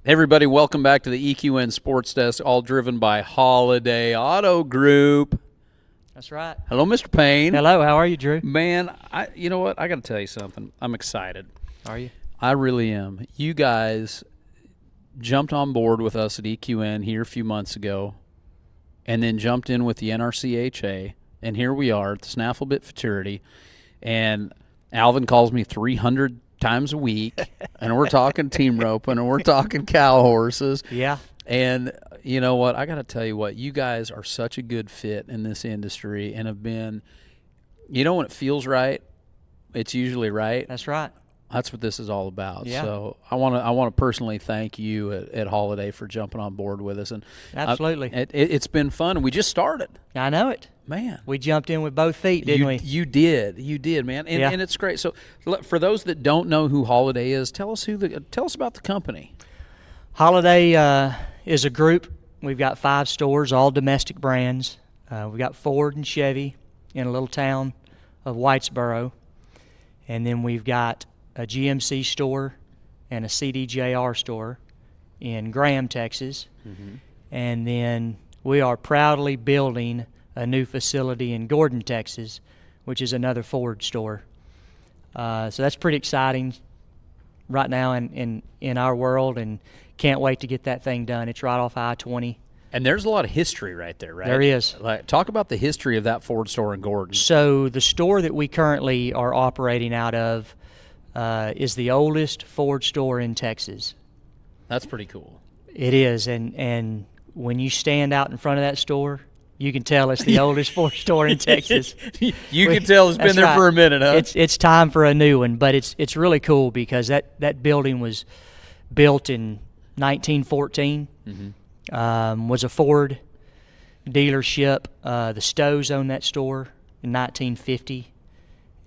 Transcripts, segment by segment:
Hey everybody, welcome back to the EQN Sports Desk, all driven by Holiday Auto Group. That's right. Hello, Mr. Payne. Hello, how are you, Drew? Man, you know what? I got to tell you something. I'm excited. Are you? I really am. You guys jumped on board with us at EQN here a few months ago and then jumped in with the NRCHA, and here we are at the Snaffle Futurity, and Alvin calls me 300 times a week, and we're talking team roping, and we're talking cow horses. Yeah. And you know what? I got to tell you what, you guys are such a good fit in this industry and have been, you know, when it feels right, it's usually right. That's right. That's what this is all about. Yeah. So I want to personally thank you at Holiday for jumping on board with us. And Absolutely. It's been fun. We just started. I know it. Man. We jumped in with both feet, didn't we? You did, man. And, Yeah. and it's great. So for those that don't know who Holiday is, tell us about the company. Holiday is a group. We've got 5 stores, all domestic brands. We've got Ford and Chevy in a little town of Whitesboro. And then we've got a GMC store and a CDJR store in Graham, Texas. Mm-hmm. And then we are proudly building a new facility in Gordon, Texas, which is another Ford store. So that's pretty exciting right now in our world, and can't wait to get that thing done. It's right off I-20. And there's a lot of history right there, right? There is. Talk about the history of that Ford store in Gordon. So the store that we currently are operating out of is the oldest Ford store in Texas. That's pretty cool. It is, and when you stand out in front of that store, you can tell it's the oldest Ford store in Texas. You can tell it's been there for a minute, huh? It's time for a new one, but it's really cool because that building was built in 1914. Mm-hmm. Was a Ford dealership. The Stows owned that store in 1950,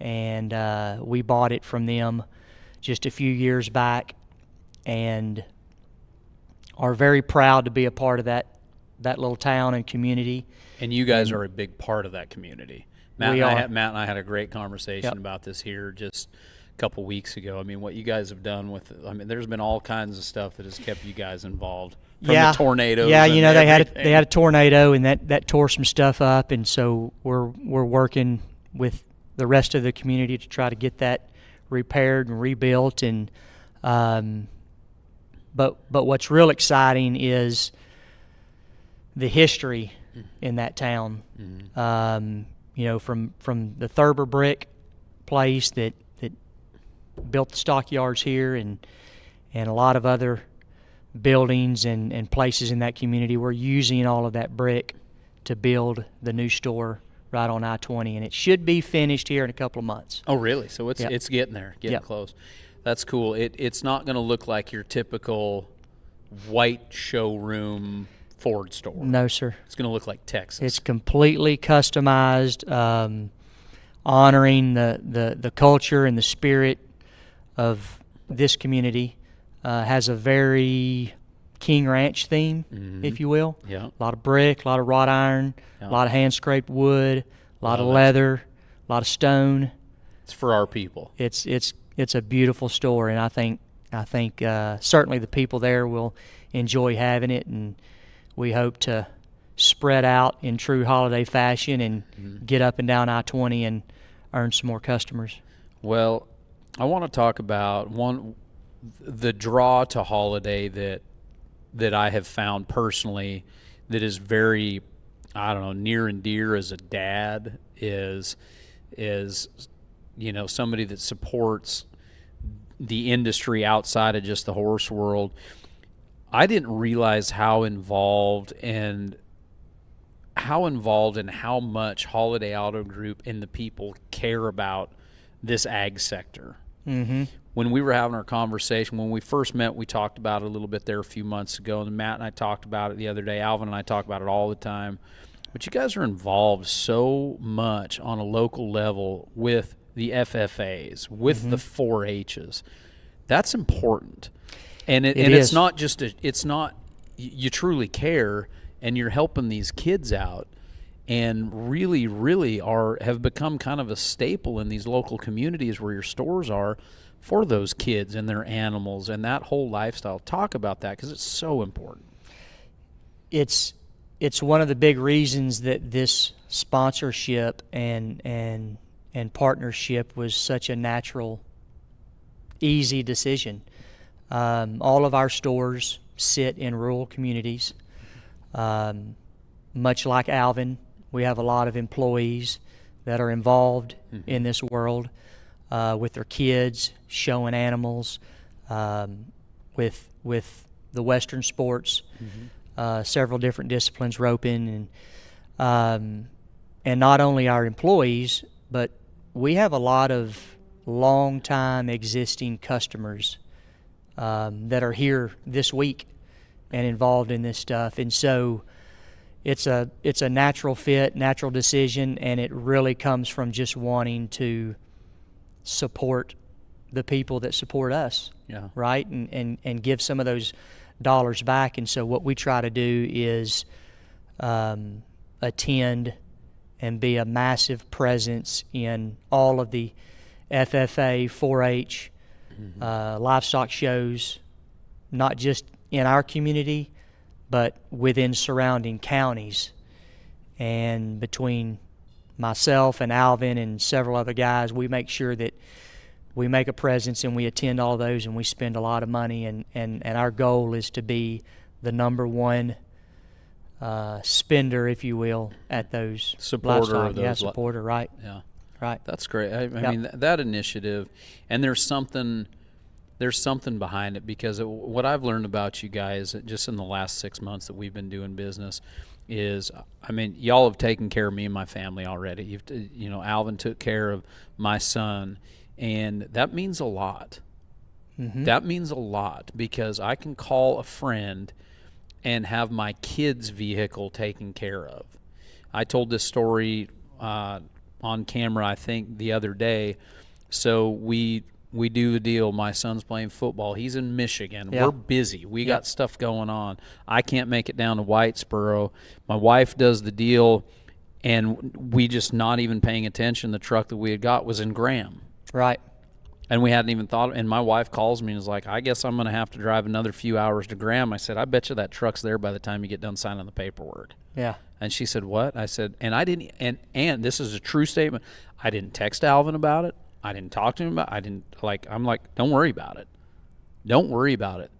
and we bought it from them just a few years back, and are very proud to be a part of that little town and community. And you guys are a big part of that community. Matt and I had a great conversation about this here just a couple weeks ago. I mean, what you guys have done there's been all kinds of stuff that has kept you guys involved. From the tornadoes. Yeah, you know, they everything. had a tornado, and that tore some stuff up, and so we're working with the rest of the community to try to get that repaired and rebuilt. And but what's real exciting is the history in that town. Mm-hmm. You know, from the Thurber brick place that built the stockyards here, and a lot of other buildings and places in that community. We're using all of that brick to build the new store right on I-20, and it should be finished here in a couple of months. Oh, really? So it's getting there, getting close. That's cool. It's not going to look like your typical white showroom Ford store. No, sir. It's going to look like Texas. It's completely customized, honoring the culture and the spirit of this community. Has a very King Ranch theme, mm-hmm. if you will. Yeah. A lot of brick, a lot of wrought iron, a lot of hand-scraped wood, a lot of leather, a lot of stone. It's for our people. It's a beautiful store, and I think certainly the people there will enjoy having it, and we hope to spread out in true Holiday fashion and mm-hmm. get up and down I-20 and earn some more customers. Well, I want to talk about the draw to Holiday that I have found personally that is very, I don't know, near and dear as a dad is you know, somebody that supports the industry outside of just the horse world. I didn't realize how involved and how much Holiday Auto Group and the people care about this ag sector. Mm-hmm. When we were having our conversation, when we first met, we talked about it a little bit there a few months ago, and Matt and I talked about it the other day. Alvin and I talk about it all the time. But you guys are involved so much on a local level with the FFAs, with mm-hmm. the 4-H's. That's important. And it's not just you truly care, and you're helping these kids out, and really have become kind of a staple in these local communities where your stores are for those kids and their animals and that whole lifestyle. Talk about that, because it's so important. It's one of the big reasons that this sponsorship and partnership was such a natural, easy decision. All of our stores sit in rural communities. Much like Alvin, we have a lot of employees that are involved in this world with their kids, showing animals, with the Western sports, several different disciplines, roping, and not only our employees, but we have a lot of long-time existing customers that are here this week and involved in this stuff. And so it's a natural fit, natural decision, and it really comes from just wanting to support the people that support us, right? And give some of those dollars back. And so what we try to do is attend and be a massive presence in all of the FFA, 4-H, livestock shows, not just in our community, but within surrounding counties. And between myself and Alvin and several other guys, we make sure that we make a presence and we attend all those, and we spend a lot of money, and our goal is to be the number one spender, if you will, at those supporter livestock. of those. Supporter, right. Yeah. Right. That's great. I mean, that initiative, and there's something behind it, because what I've learned about you guys just in the last 6 months that we've been doing business is, I mean, y'all have taken care of me and my family already. Alvin took care of my son, and that means a lot. That means a lot, because I can call a friend and have my kid's vehicle taken care of. I told this story on camera, I think, the other day. So we do the deal. My son's playing football. He's in Michigan. Yeah. We're busy. We got stuff going on. I can't make it down to Whitesboro. My wife does the deal, and we just not even paying attention. The truck that we had got was in Graham. Right. And we hadn't even thought. And my wife calls me and is like, I guess I'm going to have to drive another few hours to Graham. I said, I bet you that truck's there by the time you get done signing the paperwork. Yeah. And she said, what? I said, and I didn't, and this is a true statement, I didn't text Alvin about it. I didn't talk to him about it. I'm like, don't worry about it. Don't worry about it.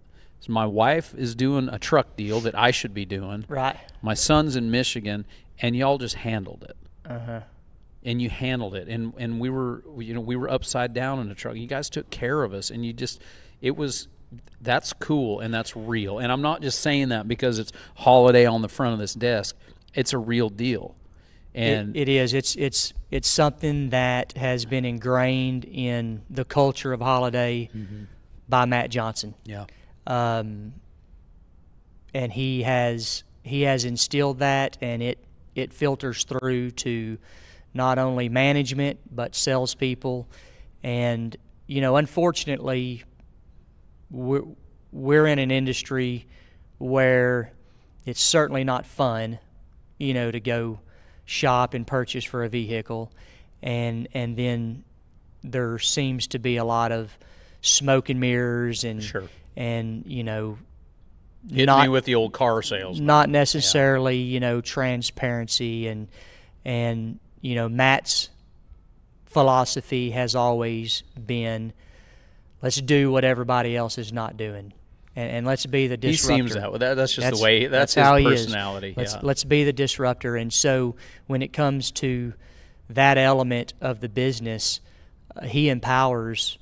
So my wife is doing a truck deal that I should be doing. Right. My son's in Michigan, and y'all just handled it. And you handled it. And we were upside down in the truck. You guys took care of us, and that's cool, and that's real. And I'm not just saying that because it's holiday on the front of this desk. It's a real deal. And it is. It's something that has been ingrained in the culture of holiday by Matt Johnson. Yeah. And he has instilled that, and it filters through to not only management but salespeople. And unfortunately, we're in an industry where it's certainly not fun, to go shop and purchase for a vehicle, and then there seems to be a lot of smoke and mirrors and Hit me with the old car salesman. Not necessarily transparency, and Matt's philosophy has always been, let's do what everybody else is not doing. And let's be the disruptor. He seems that way. That's just the way. That's his how he personality. Is. Let's be the disruptor. And so when it comes to that element of the business, he empowers,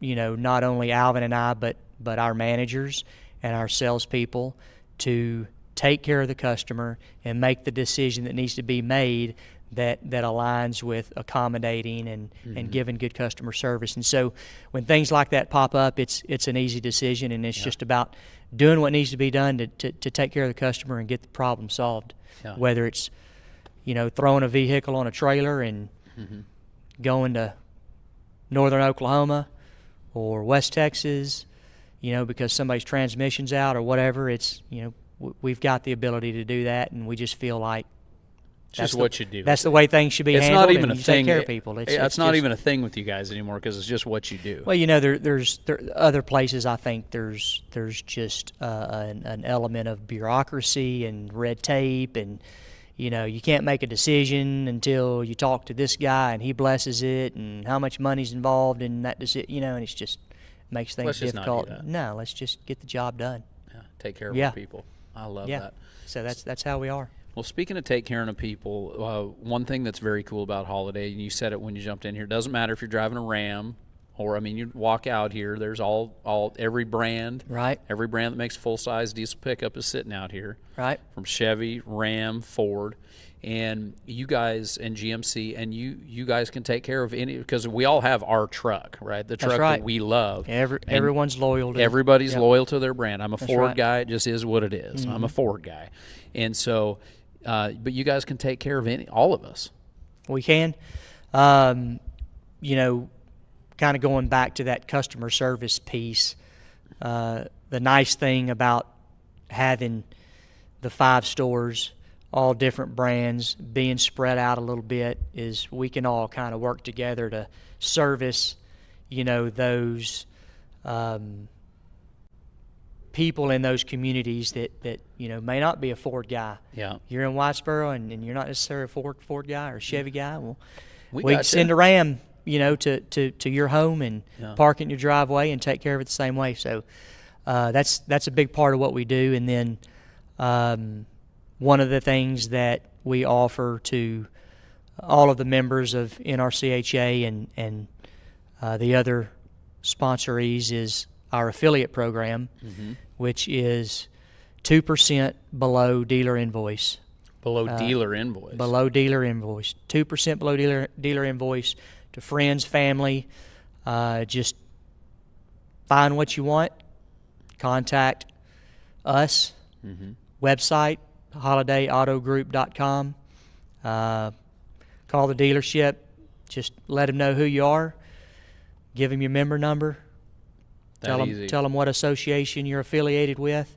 not only Alvin and I, but our managers and our salespeople to take care of the customer and make the decision that needs to be made that aligns with accommodating and giving good customer service. And so when things like that pop up, it's an easy decision, and it's just about doing what needs to be done to take care of the customer and get the problem solved. Yeah. Whether it's, throwing a vehicle on a trailer and going to northern Oklahoma or West Texas, because somebody's transmission's out or whatever, it's, we've got the ability to do that, and we just feel like just what you do. That's the way things should be It's handled. not even a you thing. Take care of people. It's not even a thing with you guys anymore because it's just what you do. Well, there's other places. I think there's just an element of bureaucracy and red tape, and you can't make a decision until you talk to this guy and he blesses it, and how much money's involved in that decision. And it's just makes things difficult. No, let's just get the job done. Yeah, take care of our people. I love that. So that's how we are. Well, speaking of take care of people, one thing that's very cool about Holiday, and you said it when you jumped in here, doesn't matter if you're driving a Ram or, you walk out here, there's every brand. Right. Every brand that makes full-size diesel pickup is sitting out here. Right. From Chevy, Ram, Ford, and you guys, and GMC, and you guys can take care of any, because we all have our truck, right? The truck that we love. Everyone's loyal to everybody's loyal to their brand. I'm a Ford guy. It just is what it is. Mm-hmm. I'm a Ford guy. And so, but you guys can take care of all of us. We can. Kind of going back to that customer service piece, the nice thing about having the 5 stores, all different brands, being spread out a little bit, is we can all kind of work together to service, those people in those communities that may not be a Ford guy. Yeah. You're in Whitesboro and you're not necessarily a Ford guy or a Chevy guy. Well, we can send a Ram, to your home and park it in your driveway and take care of it the same way. So that's a big part of what we do. And then one of the things that we offer to all of the members of NRCHA and the other sponsorees is our affiliate program, which is 2% below dealer invoice. Below dealer invoice. Below dealer invoice. 2% below dealer invoice to friends, family. Just find what you want. Contact us. Website, holidayautogroup.com. Call the dealership. Just let them know who you are. Give them your member number. Tell them what association you're affiliated with,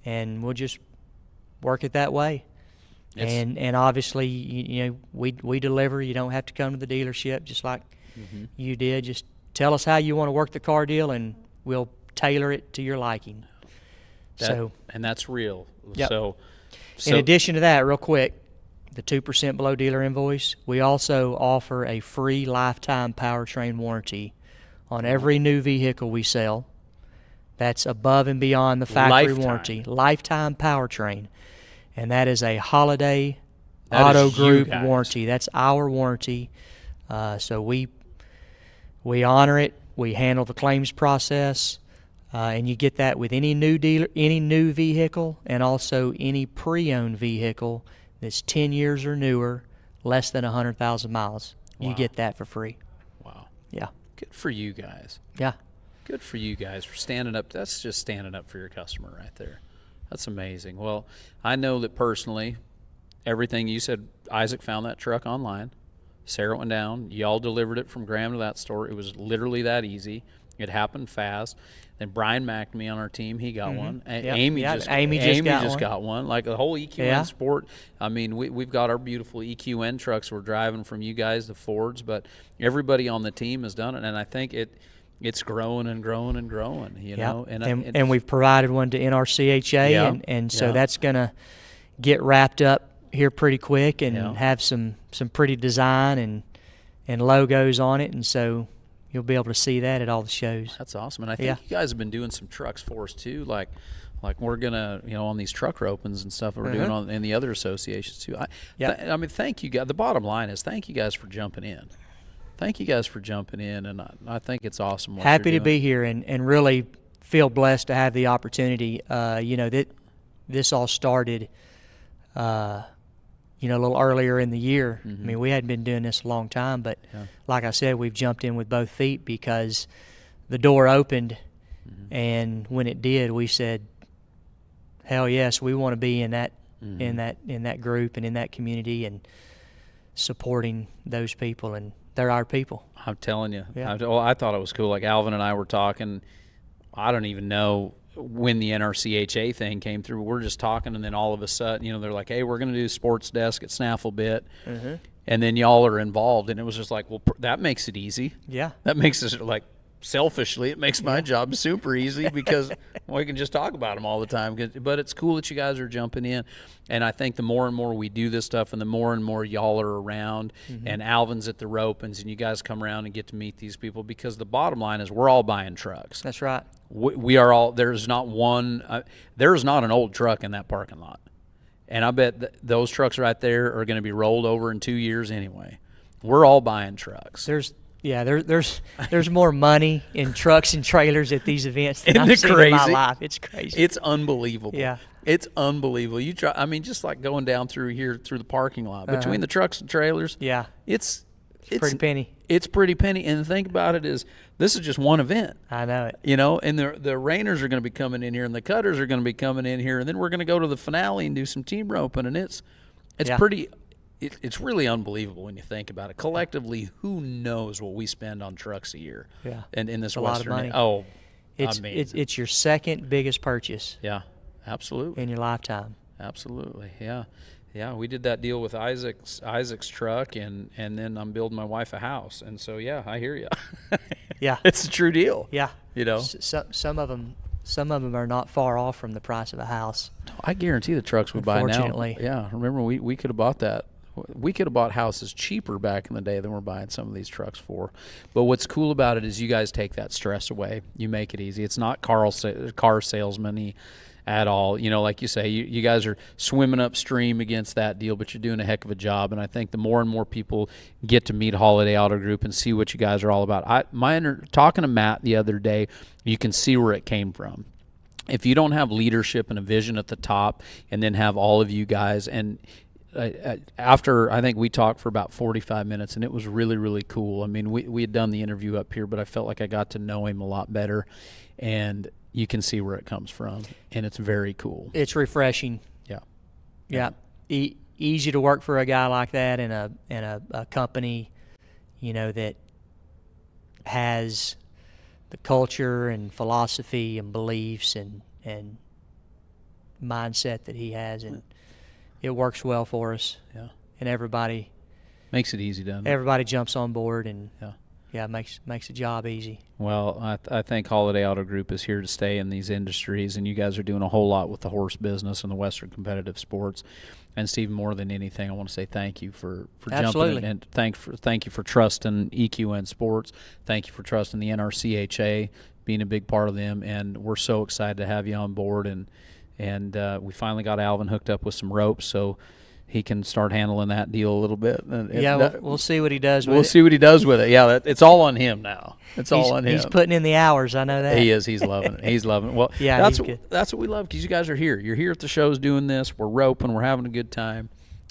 and we'll just work it that way. And obviously, we deliver. You don't have to come to the dealership, just like you did. Just tell us how you want to work the car deal, and we'll tailor it to your liking. And that's real. Yep. So in addition to that, real quick, the 2% below dealer invoice, we also offer a free lifetime powertrain warranty on every new vehicle we sell. That's above and beyond the factory warranty. Lifetime powertrain. And that is a Holiday Auto Group warranty. That's our warranty. So we honor it. We handle the claims process. And you get that with any new vehicle, and also any pre-owned vehicle that's 10 years or newer, less than 100,000 miles. Wow. You get that for free. Wow. Yeah. Good for you guys. Yeah. Good for you guys for standing up. That's just standing up for your customer right there. That's amazing. Well, I know that personally, everything you said, Isaac found that truck online. Sarah went down. Y'all delivered it from Graham to that store. It was literally that easy. It happened fast. Then Brian McNamee on our team, he got one. Amy just got one. Like the whole EQN sport. We've got our beautiful EQN trucks we're driving from you guys, the Fords, but everybody on the team has done it, and I think it's growing and growing and growing. And we've provided one to NRCHA, and so that's going to get wrapped up here pretty quick and have some pretty design and logos on it, and so you'll be able to see that at all the shows. That's awesome. And I think you guys have been doing some trucks for us too, like we're gonna, on these truck opens and stuff that we're doing in the other associations too. Thank you guys. The bottom line is thank you guys for jumping in. Thank you guys for jumping in, and I think it's awesome. Happy to be here, and really feel blessed to have the opportunity. That this all started, a little earlier in the year. We hadn't been doing this a long time, but like I said, we've jumped in with both feet because the door opened, and when it did, we said, "Hell yes, we want to be in that in that group and in that community and supporting those people, and they're our people." I'm telling you. Yeah. I thought it was cool. Like Alvin and I were talking. I don't even know when the NRCHA thing came through, we're just talking, and then all of a sudden, they're like, hey, we're going to do sports desk at Snaffle bit. Mm-hmm. And then y'all are involved, and it was just like, well, that makes it easy. Yeah. That makes it, like, selfishly, it makes my job super easy because we can just talk about them all the time. But it's cool that you guys are jumping in. And I think the more and more we do this stuff and the more and more y'all are around and Alvin's at the Ropens and you guys come around and get to meet these people, because the bottom line is we're all buying trucks. That's right. We are all – there's not one there's not an old truck in that parking lot. And I bet those trucks right there are going to be rolled over in 2 years anyway. We're all buying trucks. There's more money in trucks and trailers at these events than I've seen in my life. It's crazy. It's unbelievable. Yeah. It's unbelievable. Just like going down through the parking lot between the trucks and trailers. Yeah. It's pretty penny. It's pretty penny. And the thing about it is, this is just one event. I know it. And the Rainers are going to be coming in here, and the Cutters are going to be coming in here, and then we're going to go to the finale and do some team roping, and it's pretty. It's really unbelievable when you think about it. Collectively, who knows what we spend on trucks a year? Yeah. And in this a Western, lot of money. oh, it's your second biggest purchase. Yeah, absolutely. In your lifetime. Absolutely, yeah. Yeah, we did that deal with Isaac's truck, and then I'm building my wife a house, and so I hear you. Yeah, it's a true deal. Yeah, some of them are not far off from the price of a house. I guarantee the trucks we buy now. Unfortunately, yeah. Remember, we could have bought that. We could have bought houses cheaper back in the day than we're buying some of these trucks for. But what's cool about it is you guys take that stress away. You make it easy. It's not car salesman-y at all. Like you say, you guys are swimming upstream against that deal, but you're doing a heck of a job. And I think the more and more people get to meet Holiday Auto Group and see what you guys are all about. Talking to Matt the other day, you can see where it came from. If you don't have leadership and a vision at the top, and then have all of you guys, and after I think we talked for about 45 minutes, and it was really, really cool. I mean, we had done the interview up here, but I felt like I got to know him a lot better, and you can see where it comes from, and it's very cool. It's refreshing. Yeah. Easy to work for a guy like that in a company, that has the culture and philosophy and beliefs and mindset that he has, and it works well for us. Yeah. And everybody makes it easy, doesn't it? Everybody jumps on board, and it makes the job easy. Well, I think Holiday Auto Group is here to stay in these industries, and you guys are doing a whole lot with the horse business and the Western competitive sports. And Steve, more than anything, I want to say thank you for jumping in, and thank you for trusting EQN Sports. Thank you for trusting the NRCHA, being a big part of them, and we're so excited to have you on board. And we finally got Alvin hooked up with some ropes, so he can start handling that deal a little bit. We'll see what he does with it. We'll see what he does with it. Yeah, it's all on him now. It's all on him. He's putting in the hours. I know that. He is. He's loving it. He's loving it. Well, yeah, that's what we love, because you guys are here. You're here at the shows doing this. We're roping. We're having a good time,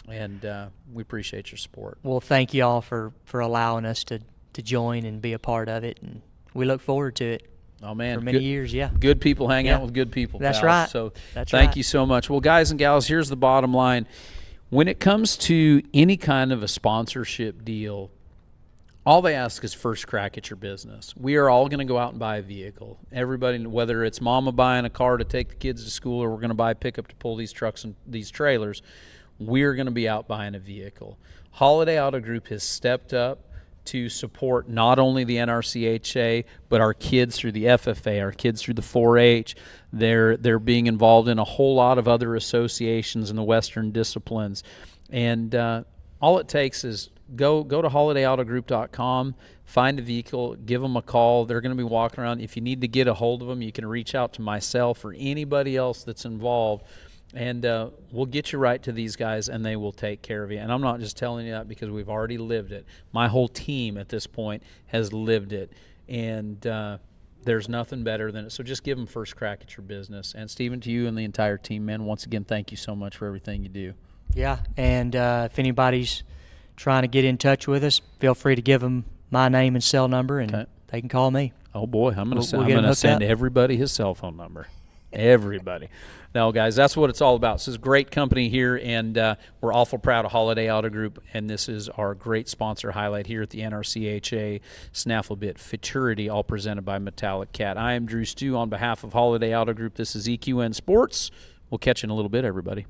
and we appreciate your support. Well, thank you all for allowing us to join and be a part of it, and we look forward to it. Oh, man. For many years, yeah. Good people hang out with good people. That's pals. right. So That's thank you so much. Well, guys and gals, here's the bottom line. When it comes to any kind of a sponsorship deal, all they ask is first crack at your business. We are all going to go out and buy a vehicle. Everybody, whether it's mama buying a car to take the kids to school, or we're going to buy a pickup to pull these trucks and these trailers, we're going to be out buying a vehicle. Holiday Auto Group has stepped up to support not only the NRCHA, but our kids through the FFA, our kids through the 4-H. They're being involved in a whole lot of other associations in the Western disciplines. And all it takes is go to holidayautogroup.com, find a vehicle, give them a call. They're going to be walking around. If you need to get a hold of them, you can reach out to myself or anybody else that's involved. And we'll get you right to these guys, and they will take care of you. And I'm not just telling you that because we've already lived it. My whole team at this point has lived it. And there's nothing better than it. So just give them first crack at your business. And, Stephen, to you and the entire team, man, once again, thank you so much for everything you do. Yeah, and if anybody's trying to get in touch with us, feel free to give them my name and cell number, and they can call me. Oh, boy, I'm going to send everybody his cell phone number. Everybody. No, guys, that's what it's all about. This is great company here, and we're awful proud of Holiday Auto Group, and this is our great sponsor highlight here at the NRCHA Snaffle Bit Futurity, all presented by Metallic Cat. I am Drew Stew on behalf of Holiday Auto Group. This is EQN Sports. We'll catch you in a little bit, everybody.